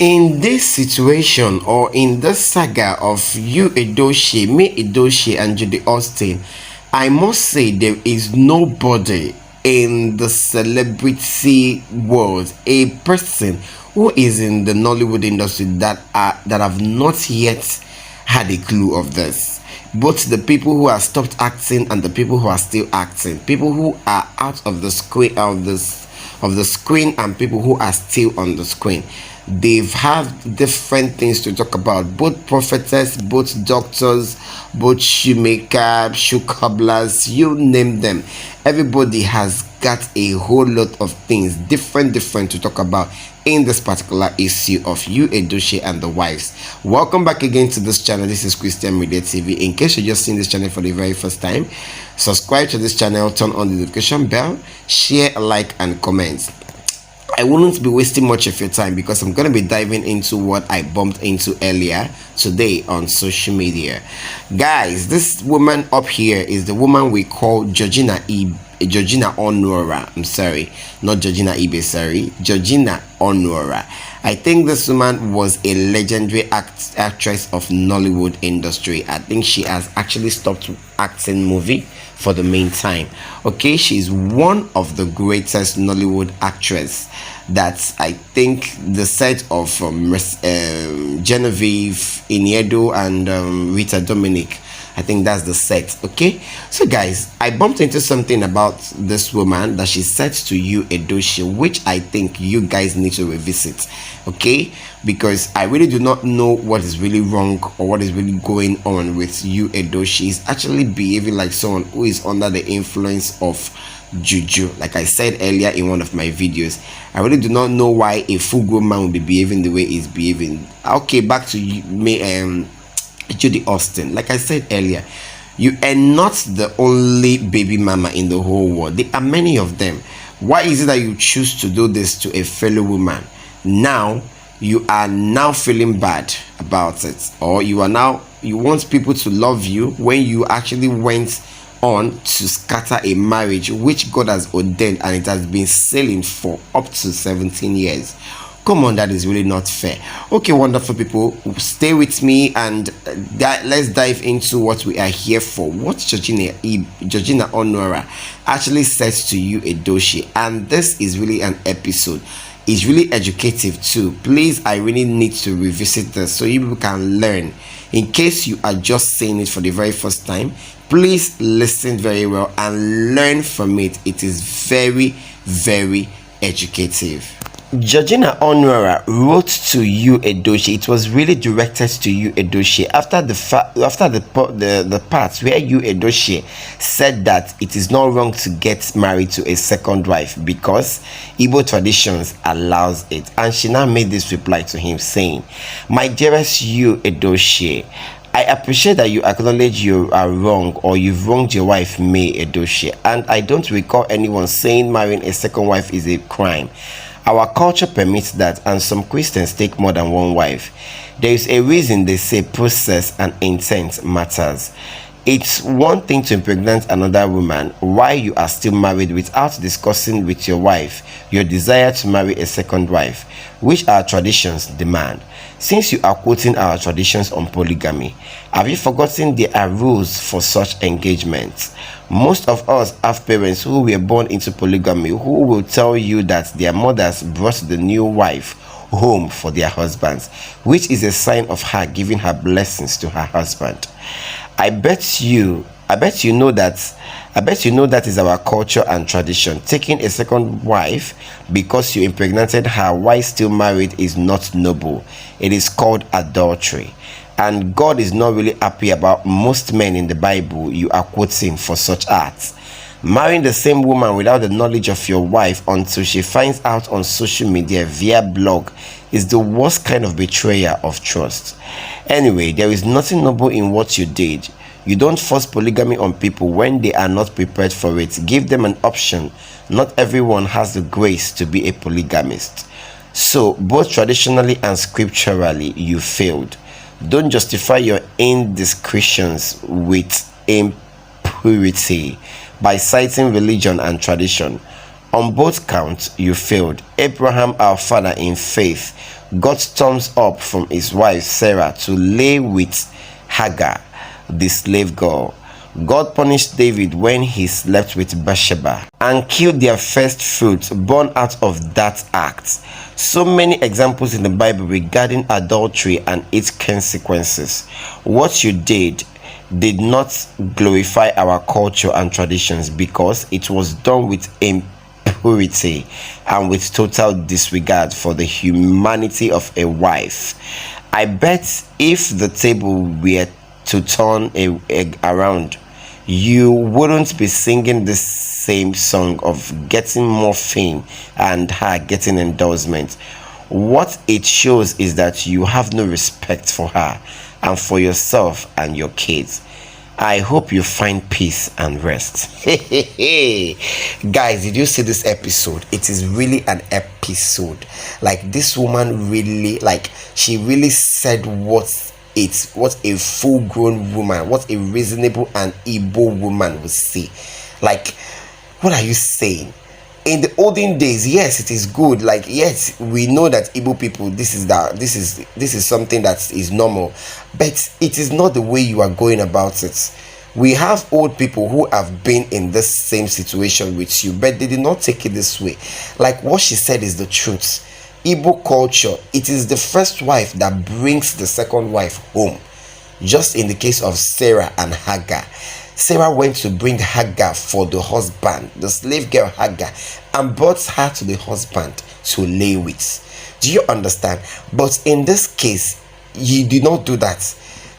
In this situation or in this saga of YUL EDOCHIE, May Edochie, and Judy Austin, I must say there is nobody in the celebrity world, a person who is in the Nollywood industry that have not yet had a clue of this. Both the people who have stopped acting and the people who are still acting, people who are out of the screen, and people who are still on the screen. They've had different things to talk about, both prophetess, both doctors, both shoemaker, shoe cobblers, you name them. Everybody has got a whole lot of things different to talk about in this particular issue of YUL EDOCHIE and the wives. Welcome back again to this channel. This is Christian Media TV. In case you're just seeing this channel for the very first time, subscribe to this channel, turn on the notification bell, share, like, and comment. I wouldn't be wasting much of your time because I'm going to be diving into what I bumped into earlier today on social media. Guys, this woman up here is the woman we call Georgina Onwurah. I'm sorry, not Georgina Ibe, sorry, Georgina Onwurah. I think this woman was a legendary actress of Nollywood industry. I think she has actually stopped acting movie for the meantime. Okay, she's one of the greatest Nollywood actress. That I think the set of Genevieve, Iniedo, and Rita Dominic, I think that's the set. Okay, so guys, I bumped into something about this woman that she said to YUL EDOCHIE, which I think you guys need to revisit. Okay, because I really do not know what is really wrong or what is really going on with YUL EDOCHIE. She's actually behaving like someone who is under the influence of juju. Like I said earlier in one of my videos, I really do not know why a full-grown man will be behaving the way he's behaving. Okay, back to Judy Austin. Like I said earlier, you are not the only baby mama in the whole world. There are many of them. Why is it that you choose to do this to a fellow woman? Now you are now feeling bad about it, or you want people to love you when you actually went on to scatter a marriage which God has ordained, and it has been sailing for up to 17 years. Come on, that is really not fair. Okay, wonderful people, stay with me and let's dive into what we are here for. What Georgina Onwurah actually says to YUL EDOCHIE, and this is really an episode. It's really educative too. Please, I really need to revisit this so you can learn. In case you are just saying it for the very first time, please listen very well and learn from it. It is very educative. Georgina Onwurah wrote to YUL EDOCHIE. It was really directed to YUL EDOCHIE after the part where YUL EDOCHIE said that it is not wrong to get married to a second wife because Igbo traditions allows it, and she now made this reply to him saying, "My dearest YUL EDOCHIE, I appreciate that you acknowledge you are wrong or you've wronged your wife May Edochie, and I don't recall anyone saying marrying a second wife is a crime. Our culture permits that, and some Christians take more than one wife. There is a reason they say process and intent matters. It's one thing to impregnate another woman while you are still married without discussing with your wife your desire to marry a second wife, which our traditions demand. Since you are quoting our traditions on polygamy, have you forgotten there are rules for such engagements? Most of us have parents who were born into polygamy who will tell you that their mothers brought the new wife home for their husbands, which is a sign of her giving her blessings to her husband. I bet you know that is our culture and tradition. Taking a second wife because you impregnated her while still married is not noble. It is called adultery. And God is not really happy about most men in the Bible you are quoting for such acts. Marrying the same woman without the knowledge of your wife until she finds out on social media via blog is the worst kind of betrayal of trust. Anyway, there is nothing noble in what you did. You don't force polygamy on people when they are not prepared for it. Give them an option. Not everyone has the grace to be a polygamist. So, both traditionally and scripturally, you failed. Don't justify your indiscretions with impurity by citing religion and tradition. On both counts, you failed. Abraham, our father in faith, got thumbs up from his wife Sarah to lay with Hagar, the slave girl. God punished David when he slept with Bathsheba and killed their first fruit born out of that act. So many examples in the Bible regarding adultery and its consequences. What you did not glorify our culture and traditions because it was done with impurity and with total disregard for the humanity of a wife. I bet if the table were to turn around, you wouldn't be singing the same song of getting more fame and her getting endorsement. What it shows is that you have no respect for her and for yourself and your kids. I hope you find peace and rest. Guys, did you see this episode? It is really an episode. Like, this woman really, like, she really said what a full-grown woman, what a reasonable and Igbo woman would say. Like, what are you saying? In the olden days, yes, it is good. Like, yes, we know that Igbo people, this is something that is normal, but it is not the way you are going about it. We have old people who have been in this same situation with you, but they did not take it this way. Like, what she said is the truth. Igbo culture, it is the first wife that brings the second wife home. Just in the case of Sarah and Hagar, Sarah went to bring Hagar for the husband, the slave girl Hagar, and brought her to the husband to lay with. Do you understand? But in this case, you did not do that.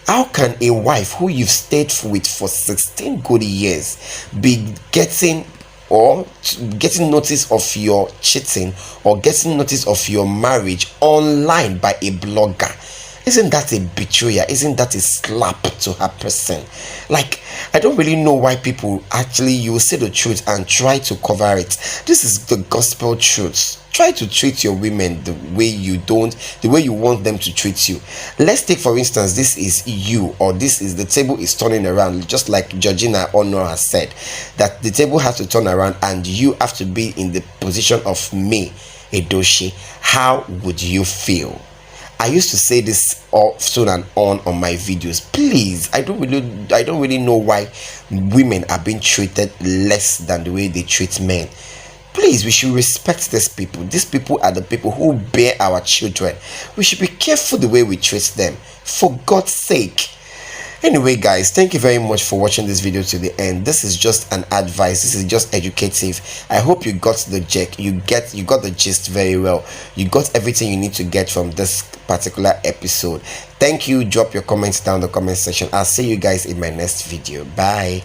How can a wife who you've stayed with for 16 good years be getting notice of your cheating or getting notice of your marriage online by a blogger? Isn't that a betrayal? Isn't that a slap to her person? Like, I don't really know why people actually, you say the truth and try to cover it. This is the gospel truth. Try to treat your women the way you want them to treat you. Let's take, for instance, this is you, or this is the table is turning around, just like Georgina Honor has said, that the table has to turn around and you have to be in the position of me, Edochie. How would you feel? I used to say this often and on my videos. Please, I don't really know why women are being treated less than the way they treat men. Please, we should respect these people. These people are the people who bear our children. We should be careful the way we treat them, for God's sake. Anyway, guys, thank you very much for watching this video to the end. This is just an advice. This is just educative. I hope you got the you got the gist very well. You got everything you need to get from this particular episode. Thank you. Drop your comments down in the comment section. I'll see you guys in my next video. Bye.